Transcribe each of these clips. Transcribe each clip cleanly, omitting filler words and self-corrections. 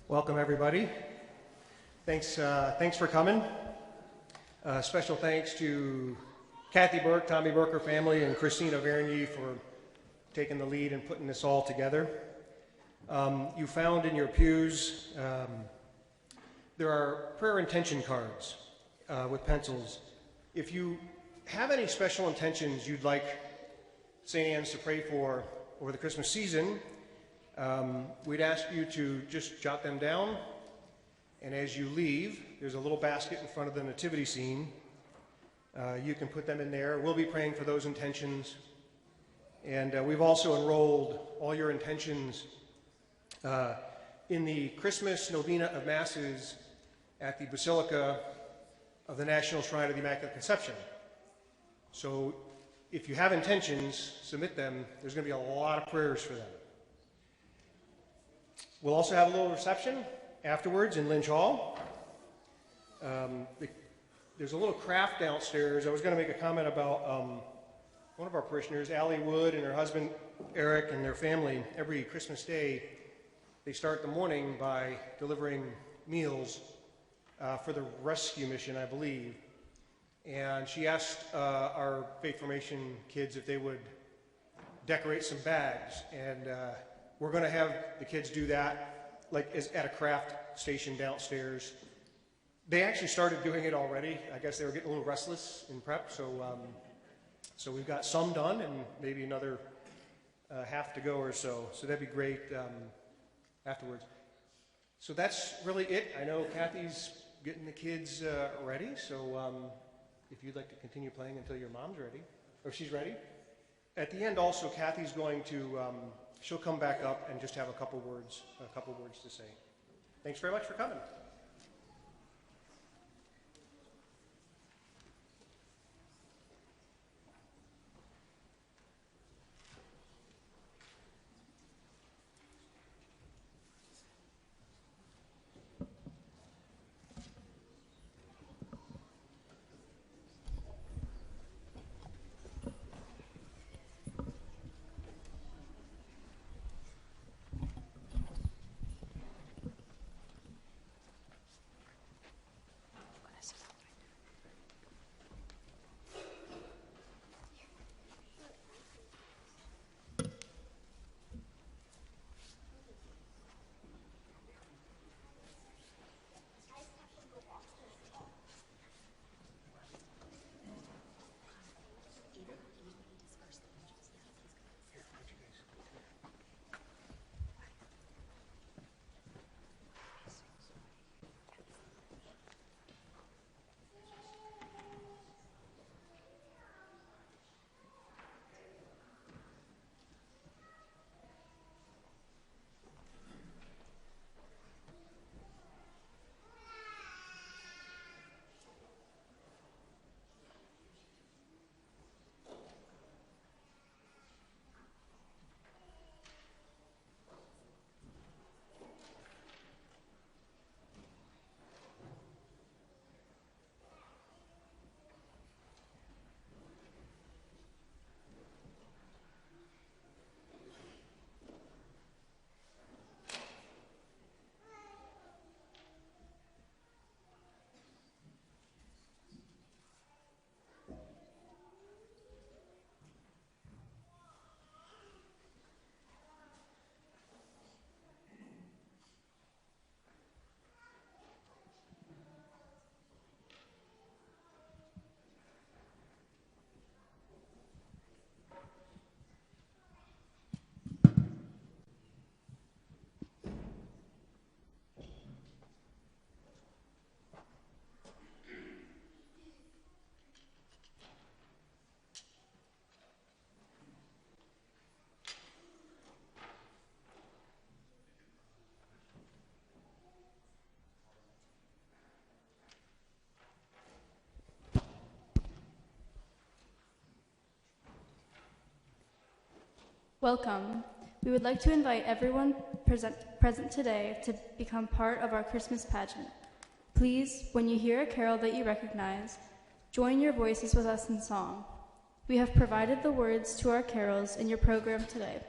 Welcome, everybody. Thanks for coming. Special thanks to Kathy Burke, Tommy Burke, her family, and Christina Vernier for taking the lead and putting this all together. You found in your pews, there are prayer intention cards with pencils. If you have any special intentions you'd like St. Anne's to pray for over the Christmas season, we'd ask you to just jot them down, and as you leave, there's a little basket in front of the nativity scene. You can put them in there. We'll be praying for those intentions, and we've also enrolled all your intentions in the Christmas Novena of Masses at the Basilica of the National Shrine of the Immaculate Conception. So if you have intentions, submit them. There's going to be a lot of prayers for them. We'll also have a little reception afterwards in Lynch Hall. There's a little craft downstairs. I was going to make a comment about one of our parishioners, Allie Wood, and her husband, Eric, and their family. Every Christmas Day, they start the morning by delivering meals for the rescue mission, I believe. And she asked our Faith Formation kids if they would decorate some bags. And we're going to have the kids do that, like at a craft station downstairs. They actually started doing it already. I guess they were getting a little restless in prep. So we've got some done and maybe another half to go or so. So that'd be great afterwards. So that's really it. I know Kathy's getting the kids ready. So if you'd like to continue playing until your mom's ready, or she's ready. At the end also, Kathy's going to, she'll come back up and just have a couple words to say. Thanks very much for coming. Welcome. We would like to invite everyone present today to become part of our Christmas pageant. Please, when you hear a carol that you recognize, join your voices with us in song. We have provided the words to our carols in your program today.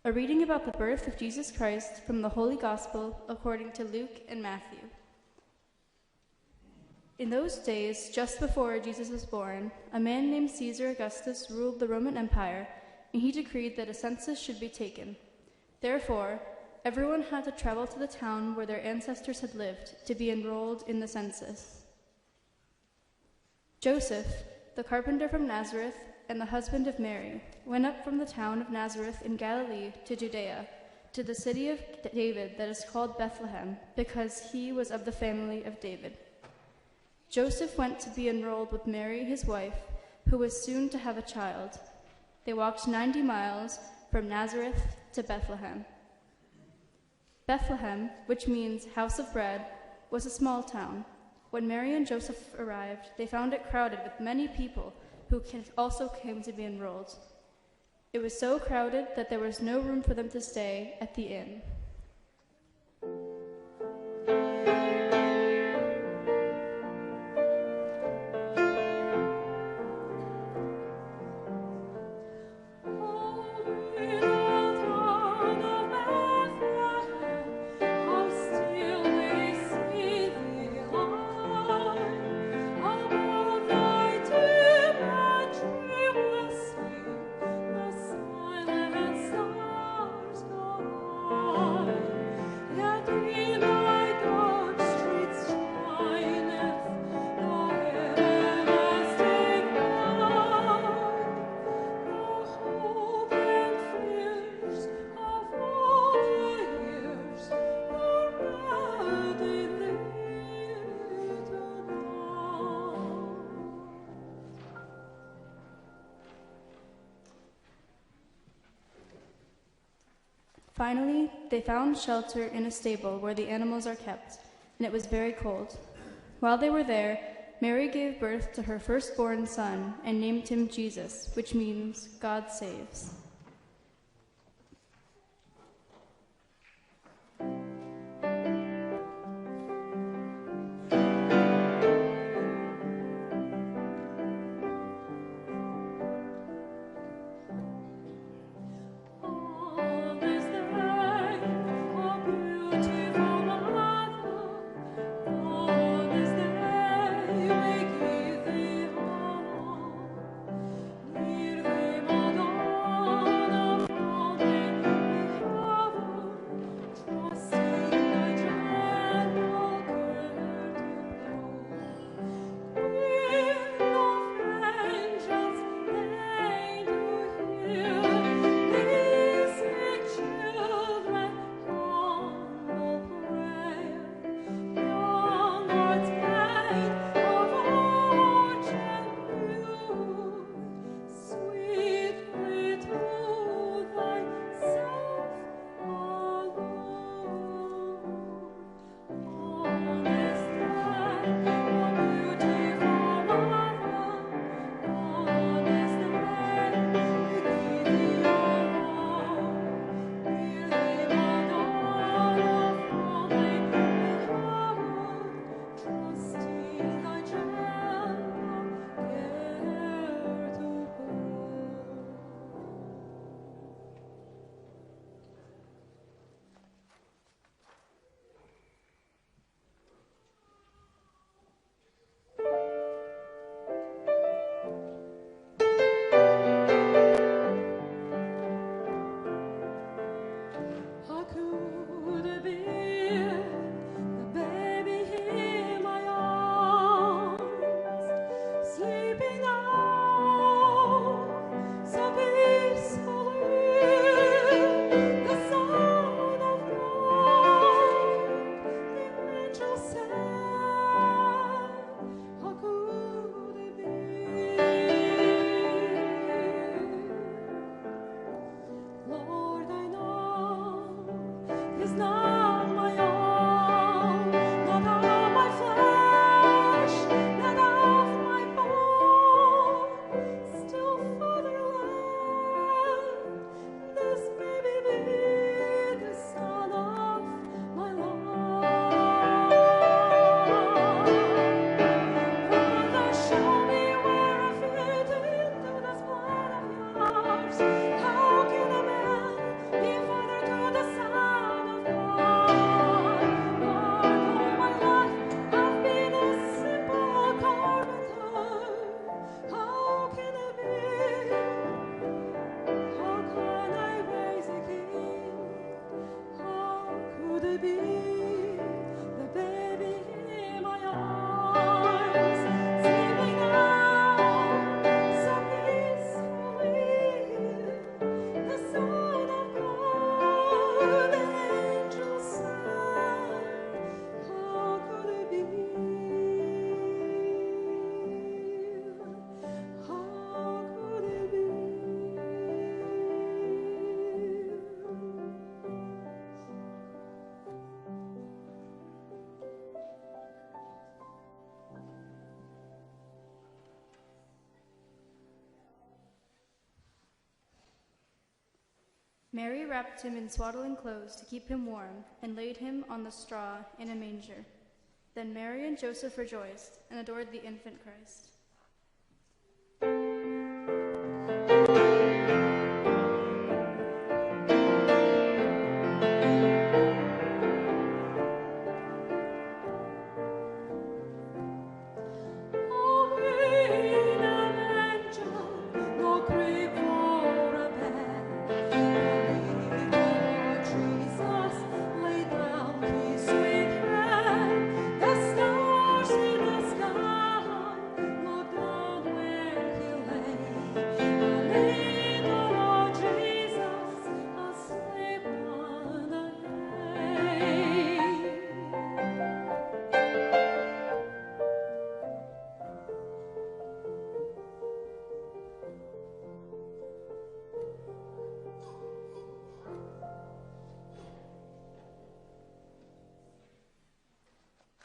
A reading about the birth of Jesus Christ from the Holy Gospel according to Luke and Matthew. In those days, just before Jesus was born, a man named Caesar Augustus ruled the Roman Empire, and he decreed that a census should be taken. Therefore, everyone had to travel to the town where their ancestors had lived to be enrolled in the census. Joseph, the carpenter from Nazareth and the husband of Mary, went up from the town of Nazareth in Galilee to Judea, to the city of David that is called Bethlehem, because he was of the family of David. Joseph went to be enrolled with Mary, his wife, who was soon to have a child. They walked 90 miles from Nazareth to Bethlehem. Bethlehem, which means house of bread, was a small town. When Mary and Joseph arrived, they found it crowded with many people who also came to be enrolled. It was so crowded that there was no room for them to stay at the inn. Finally, they found shelter in a stable where the animals are kept, and it was very cold. While they were there, Mary gave birth to her firstborn son and named him Jesus, which means God saves. Near them all Mary wrapped him in swaddling clothes to keep him warm and laid him on the straw in a manger. Then Mary and Joseph rejoiced and adored the infant Christ.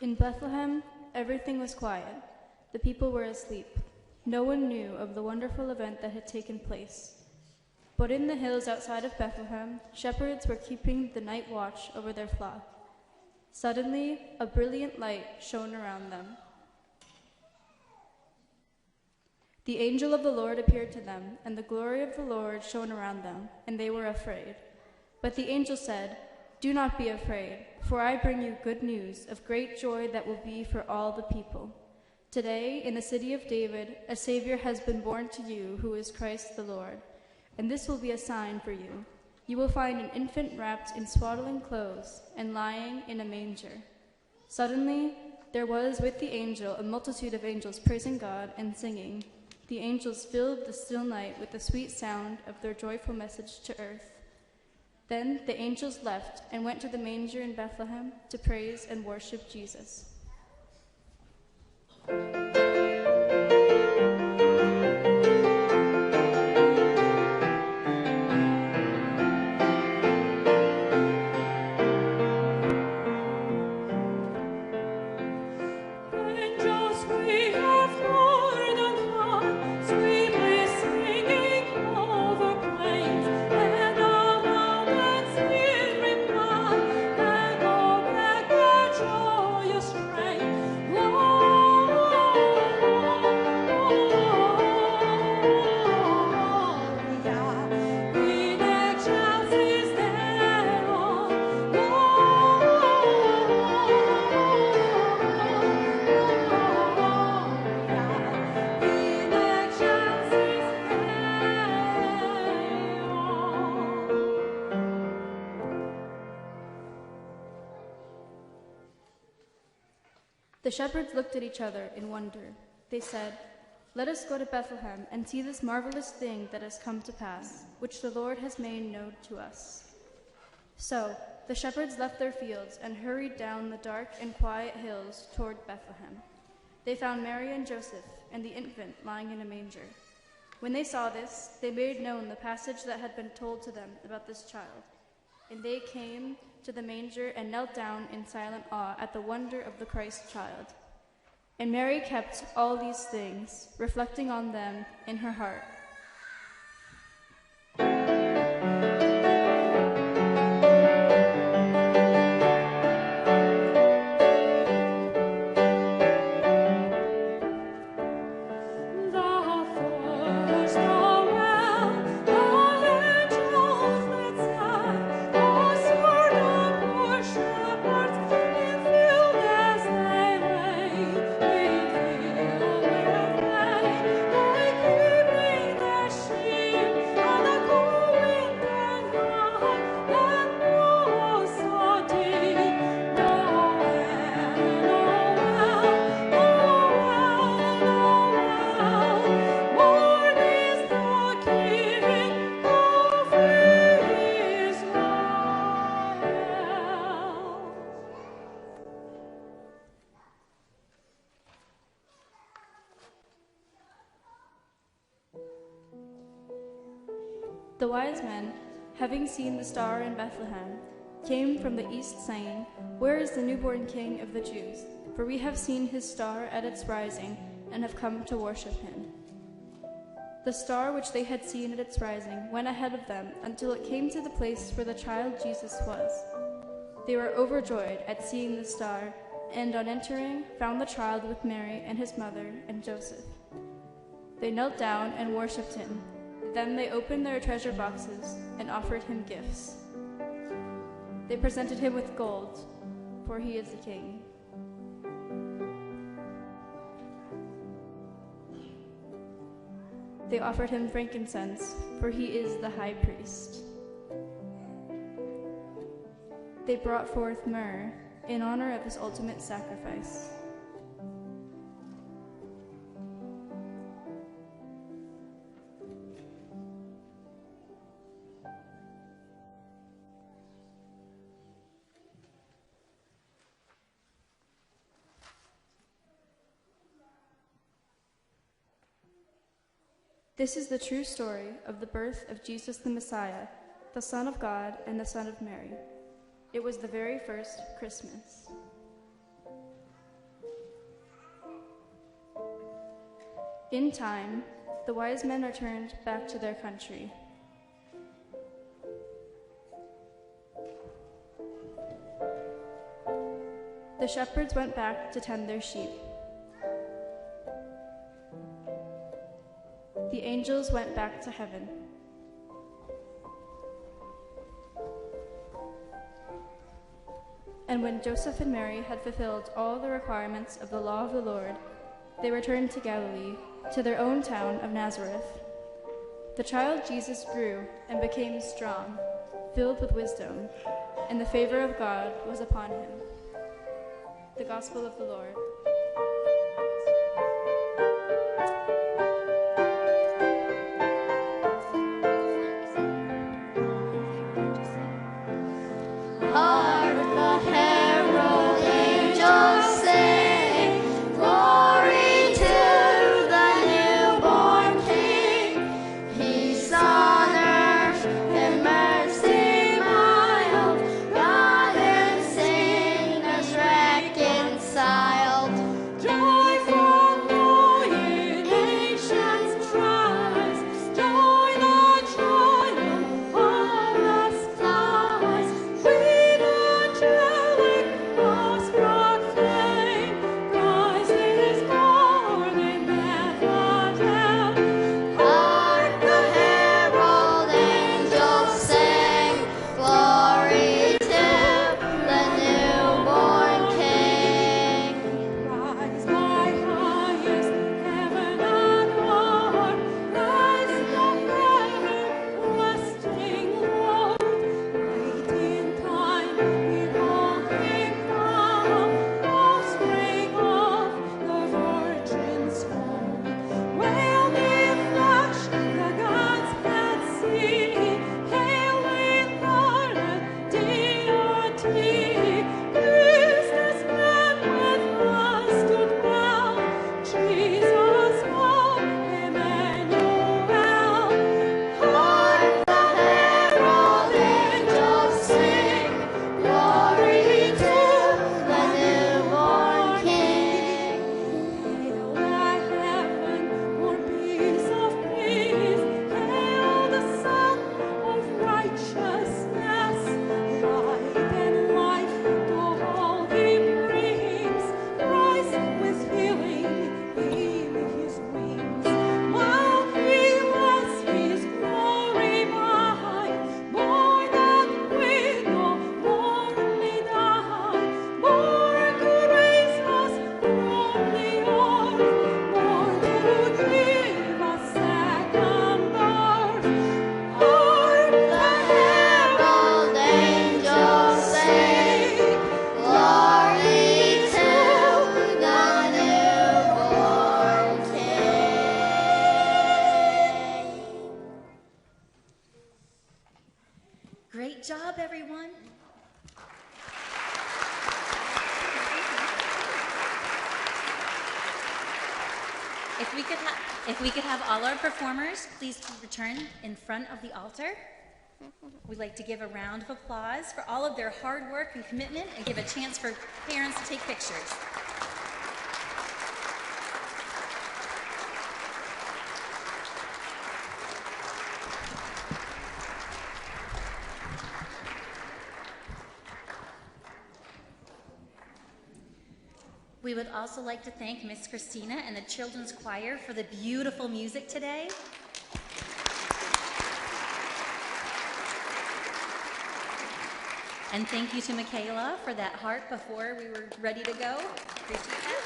In Bethlehem, everything was quiet. The people were asleep. No one knew of the wonderful event that had taken place. But in the hills outside of Bethlehem, shepherds were keeping the night watch over their flock. Suddenly, a brilliant light shone around them. The angel of the Lord appeared to them, and the glory of the Lord shone around them, and they were afraid. But the angel said, "Do not be afraid, for I bring you good news of great joy that will be for all the people. Today, in the city of David, a Savior has been born to you, who is Christ the Lord. And this will be a sign for you. You will find an infant wrapped in swaddling clothes and lying in a manger." Suddenly, there was with the angel a multitude of angels praising God and singing. The angels filled the still night with the sweet sound of their joyful message to earth. Then the angels left and went to the manger in Bethlehem to praise and worship Jesus. The shepherds looked at each other in wonder. They said, "Let us go to Bethlehem and see this marvelous thing that has come to pass, which the Lord has made known to us." So the shepherds left their fields and hurried down the dark and quiet hills toward Bethlehem. They found Mary and Joseph and the infant lying in a manger. When they saw this, they made known the passage that had been told to them about this child. And they came to the manger and knelt down in silent awe at the wonder of the Christ child. And Mary kept all these things, reflecting on them in her heart. The wise men, having seen the star in Bethlehem, came from the east saying, "Where is the newborn King of the Jews? For we have seen his star at its rising and have come to worship him." The star which they had seen at its rising went ahead of them until it came to the place where the child Jesus was. They were overjoyed at seeing the star, and on entering, found the child with Mary and his mother and Joseph. They knelt down and worshipped him. Then they opened their treasure boxes and offered him gifts. They presented him with gold, for he is the king. They offered him frankincense, for he is the high priest. They brought forth myrrh in honor of his ultimate sacrifice. This is the true story of the birth of Jesus the Messiah, the Son of God and the Son of Mary. It was the very first Christmas. In time, the wise men returned back to their country. The shepherds went back to tend their sheep. The angels went back to heaven. And when Joseph and Mary had fulfilled all the requirements of the law of the Lord, they returned to Galilee, to their own town of Nazareth. The child Jesus grew and became strong, filled with wisdom, and the favor of God was upon him. The Gospel of the Lord. Great job, everyone. If we could have all our performers please return in front of the altar. We'd like to give a round of applause for all of their hard work and commitment and give a chance for parents to take pictures. We would also like to thank Miss Christina and the Children's Choir for the beautiful music today. And thank you to Michaela for that heart before we were ready to go. Appreciate that.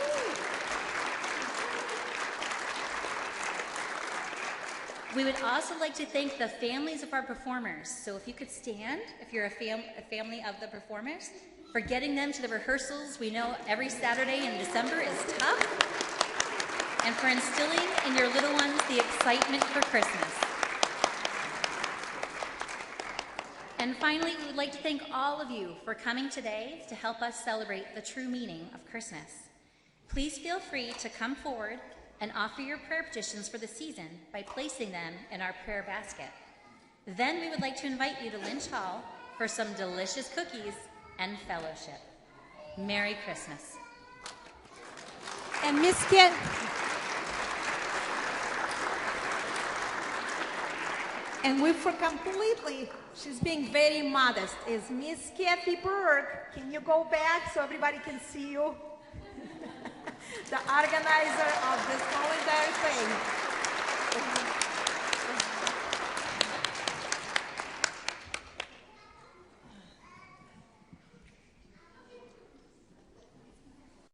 We would also like to thank the families of our performers. So if you could stand, if you're a family of the performers, for getting them to the rehearsals. We know every Saturday in December is tough. And for instilling in your little ones the excitement for Christmas. And finally, we would like to thank all of you for coming today to help us celebrate the true meaning of Christmas. Please feel free to come forward and offer your prayer petitions for the season by placing them in our prayer basket. Then we would like to invite you to Lynch Hall for some delicious cookies and fellowship. Merry Christmas. And Miss Kent. And we forgot completely, she's being very modest, is Miss Kathy Burke. Can you go back so everybody can see you? The organizer of this whole entire thing.